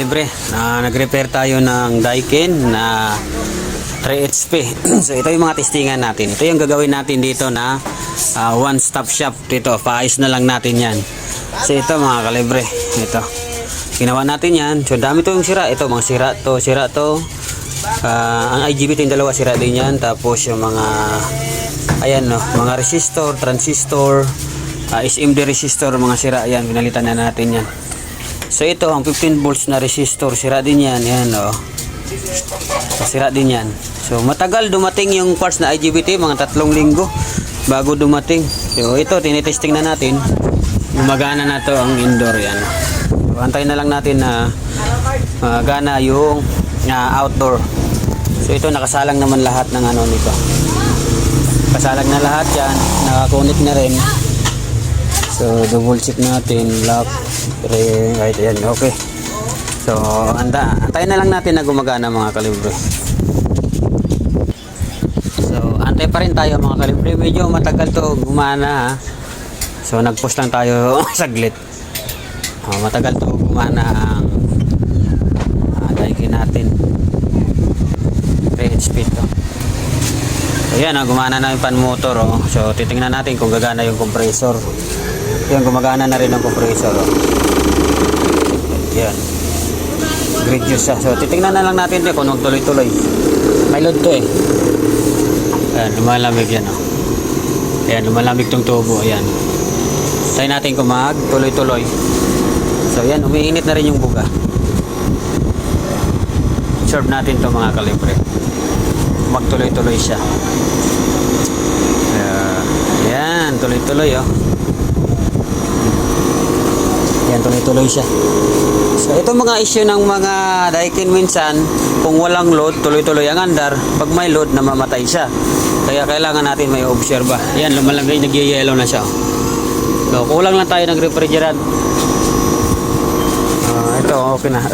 Libre, nag-repair tayo ng Daikin na 3 HP. So ito yung mga testingan natin. Ito yung gagawin natin dito na one-stop shop dito. Paayos na lang natin yan. So ito mga kalibre, ito. Ginawa natin yan. So dami to yung sira. Ito mga sira to. Ang IGBT yung dalawa sira din yan. Tapos yung mga ayan no, mga resistor, transistor, SMD resistor, mga sira yan. Pinalitan na natin yan. So ito ang 15 volts na resistor, sira din yan. Ayan o. Sira din yan. So matagal dumating yung parts na IGBT, mga 3 linggo bago dumating. So ito tinitesting na natin. Gumagana na to ang indoor yan. So, antayin na lang natin na gana yung outdoor. So ito nakasalang naman lahat ng ano nito. Kasalang na lahat yan, nakakunit na rin. So double check natin, lock, right, ayan, okay. So antayin na lang natin na gumagana mga kalibre. So antay pa rin tayo mga kalibre, medyo matagal to gumana ha. So nag-post lang tayo saglit. Matagal to gumana ang Daikin natin. 3 HP to. So yan, gumana na yung pan motor oh. So titingnan natin kung gagana yung compressor. Yan, gumagana na rin ang compressor oh. Yan, grid juice siya. So titingnan na lang natin kung magtuloy-tuloy. May load to eh. Ayan, lumalamig yan oh. Ayan, lumalamig tong tubo. Ayan, try natin kung magtuloy-tuloy. So yan, umiinit na rin yung buga. Observe natin to mga kalibre, magtuloy-tuloy siya. Ayan, tuloy-tuloy oh. Yan, tuloy-tuloy siya. So ito mga issue ng mga Daikin minsan, kung walang load tuloy-tuloy ang andar, pag may load namamatay siya. Kaya kailangan natin may obserba. Yan, lumalagay, nagyayelo na siya. So kulang lang tayo ng refrigerant. Ito okay na.